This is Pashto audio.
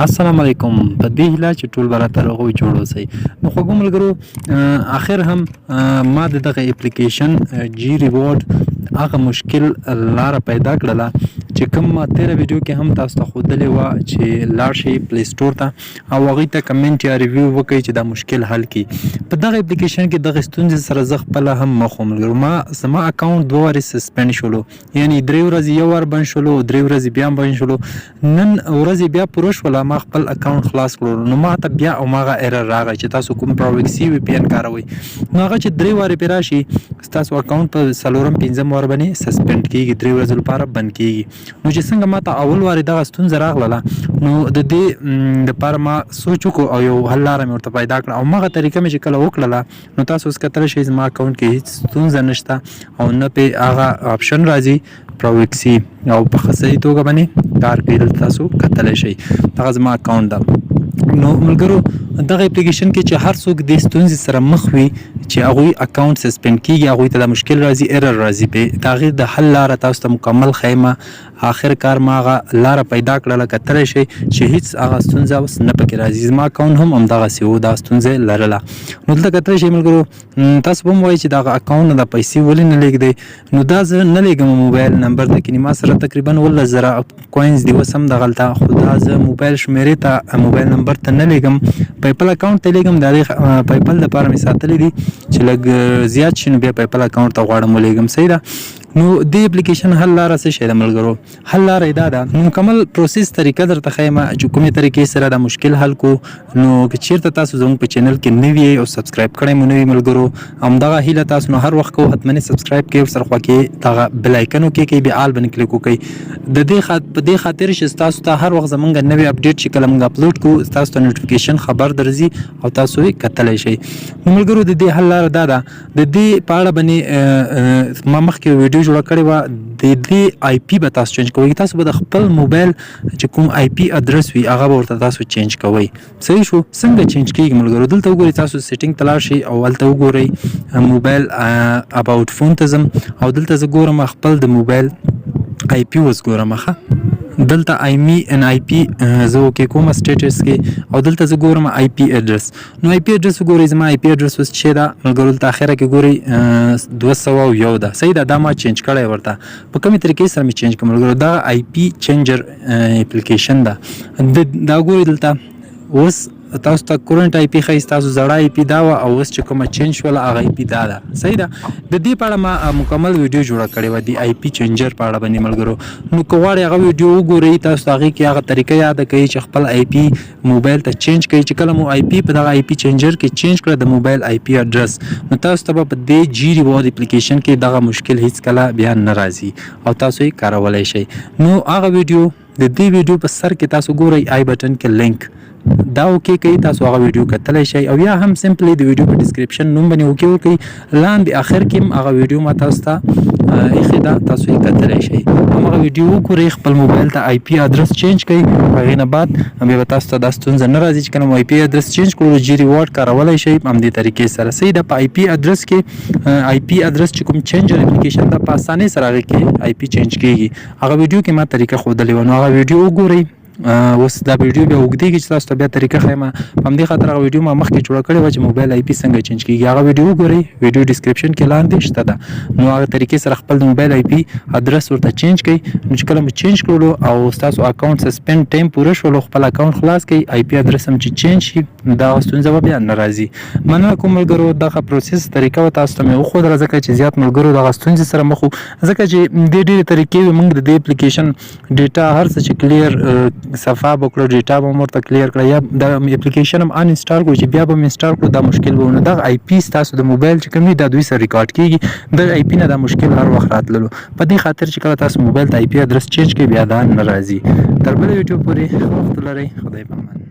السلام علیکم. په دې هیله چې ټول به راته روغ او جوړ اوسئ. نو خوږو ملګرو اخر هم ما د دغه اپلیکیشن جي ریوارډ هغه مشکل لاره پیدا کړله چې کوم ما تیره ویډیو کې هم تاسو ته ښودلې وه چې لاړ شئ پلی سټور ته او هغوی ته کمنټ یا ریویو وکړئ چې دا مشکل حل کړي. په دغه اپلیکیشن کې دغه ستونزې سره زه خپله هم مخ وم ملګرو. زما اکاونټ 2 وارې سسپینډ شولو، یعنې 3 ورځې یو وار بند شولو، 3 ورځې بیا بند شولو. نن ورځې بیا پوره شوله ما خپل اکاونټ خلاص کړو، نو ما ته بیا هماغه ایرر راغی چې تاسو کوم پروکسي وي پی ان کاروئ. نو هغه چې 3 وارې پرې راشي ستاسو اکاونټ په 4م 5م وار باندې سسپینډ کېږي، 3 ورځو لپاره بند کېږي. نو چې څنګه ما ته اول وارې دغه ستونزه راغله نو د دې دپاره ما سوچ وکړو او یو حل لاره مې ورته پیدا کړه او هماغه طریقه مې چې کله وکړله نو تاسو اوس کتلی شئ زما اکاونټ کې هېڅ ستونزه نشته او نه پې هغه آپشن راځي پروکسي او په ښه صحیح توګه باندې کار کوي. دلته تاسو کتلی شئ دغه زما اکاونټ ده. نو ملګرو دغه اپلیکیشن کې چې هر څوک دې ستونزې سره مخ وي چې هغوی اکاونټ سسپینډ کېږي، هغوی ته دا مشکل راځي، ایرر راځي، پې د هغې د حل لاره تاسو ته مکمل ښیمه. آخر کار ما هغه لاره پیدا کړله، کتلی شئ چې هېڅ هغه ستونزه اوس نه پکې راځي. زما اکاونټ هم همدغسې و، دا ستونزه یې لرله. نو دلته کتلی شئ ملګرو تاسو به هم وایئ چې دغه اکاونټ نه دا پیسې ولې نه لېږدئ. نو دا زه نه لېږم موبایل نمبر ته، کینې ما سره تقریبا 18,000 کوینز دي اوس هم دغلته، خو دا زه موبایل شمېرې ته موبایل نمبر ته نه لېږم، پیپل اکاونټ ته لېږم. د هغې پیپل دپاره مې ساتلی دي چې لږ زیات شي نو بیا پیپل اکاونټ ته غواړم ولېږم. صحیح ده. نو دې اپلیکیشن حل لاره څه شی ده ملګرو؟ حل لاره یې دا ده، مکمل پروسس طریقه درته ښیمه چې کومې طریقې سره دا مشکل حل کړو. نو که چېرته تاسو زموږ په چینل کې نوي یئ او سبسکرایب کړی مو نه وي ملګرو، همدغه هیله تاسو نو هر وخت کوو حتمني سبسکرایب کړئ، ورسره خوا کې دغه بل آیکن وکړئ، بیا آل باندې کلیک وکړئ. د دې په دې خاطر چې ستاسو ته هر وخت زموږ نوی اپډیټ چې کله موږ اپلوډ کړو ستاسو ته نوټیفیکیشن خبر درځي او تاسو یې کتلی شئ. نو ملګرو د دې حل لاره دا ده، د دې په اړه باندې ما مخکې ویډیو جوړه کړې وه. د دې آی پي به تاسو چینج کوئ، تاسو به د خپل موبایل چې کوم آی پي ادرس وي هغه به ورته تاسو چینج کوئ. صحیح شو؟ څنګه چینج کېږي ملګرو؟ دلته وګورئ، تاسو سیټینګ ته لاړ شئ او هلته وګورئ موبایل اباوټ فون ته ځم او دلته زه ګورم خپل د موبایل آی پي اوس ګورم. ښه دلته آیمی ان آی پي زه اوکې کوم سټیټس کې او دلته زه ګورم آی پي اډرس. نو آی پي اډرس وګورئ، زما آی پي اډرس اوس چې ده ملګرو دلته اخره کې ګورئ 201 ده. صحیح ده، دا ما چینج کړی ورته. په کومې طریقې سره مې چینج کړم ملګرو؟ دا آی پي چینجر اپلیکیشن ده. دا ګورئ دلته اوس تاسو ته کورنټ آی پي ښایي، تاسو زړه آی پي دا وه او اوس چې کومه چینج شوله هغه آی پي دا ده. صحیح ده. د دې په اړه ما مکمل ویډیو جوړه کړې وه د آی پي چینجر په اړه باندې ملګرو. نو که غواړئ هغه ویډیو وګورئ، تاسو ته هغې کې هغه طریقه یاده کوي چې خپل آی پي موبایل ته چینج کوي. چې کله مو آی پي په دغه آی پي چینجر کې چینج کړه د موبایل آی پي اډرس، نو تاسو ته به په دې جي ریوارډ اپلیکیشن کې دغه مشکل هېڅکله بیا نه راځي او تاسو یې کارولی شئ. نو هغه ویډیو د دې ویډیو په سر کې تاسو ګورئ آی بټن کې لینک دا اوکې کوي، تاسو هغه ویډیو کتلی شئ او یا هم سمپلی د ویډیو په ډسکرپشن نوم باندې اوکې وکړئ. لاندې آخر کې هم هغه ویډیو ما تاسو ته ایښې ده، تاسو یې کتلی شئ. هماغه ویډیو وګورئ، خپل موبایل ته آی پي ادرس چینج کړئ، هغې نه بعد بیا به تاسو ته دا ستونزه نه راځي چې کله مو آی پي ادرس چینج کړو جي ریوارډ کارولی شئ همدې طریقې سره. صحیح ده. په آی پي ادرس کې آی پي ادرس چې کوم چینجر اپلیکیشن ده په اسانۍ سره هغې کې آی پي چینج کېږي. هغه ویډیو کې ما طریقه ښودلې وه، نو هغه ویډیو وګورئ. اوس دا ویډیو بیا اوږدېږي چې تاسو ته بیا طریقه ښیمه، په همدې خاطر هغه ویډیو ما مخکې جوړه کړې وه چې موبایل آی پي څنګه چینج کېږي. هغه ویډیو وګورئ، ویډیو ډسکرپشن کې لاندې شته ده. نو هغه طریقې سره خپل د موبایل آی پي ادرس ورته چینج کړئ. نو چې کله مو چینج کړلو او ستاسو اکاونټ سسپینډ ټایم پوره شولو، خپل اکاونټ خلاص کړئ، آی پي ادرس هم چې چینج شي دغه ستونزه به بیا نه راځي. مننه کوم ملګرو، دغه پروسس طریقه به تاسو ته مې وښودله ځکه چې زیات ملګرو دغه ستونزې سره مخ وو، ځکه چې دې ډېرې طریقې وې. موږ د دې اپلیکیشن ډیټا هر څه چې کلیر صفحه به کړو، ډیټا به هم ورته کلیر کړه، یا د اپلیکیشن هم ان انسټال کړو چې بیا به هم انسټال کړو دا مشکل به ونه. دغه آی پي ستاسو د موبایل چې کوم وي دا دوی سره ریکارډ کېږي، د آی پي نه دا مشکل هر وخت راتللو. په دې خاطر چې کله تاسو موبایل ته آی پي ادرس چینج کړئ بیا دا نه راځي. تر بلې ویډیو پورې ښه وخت ولرئ. خدای په امان.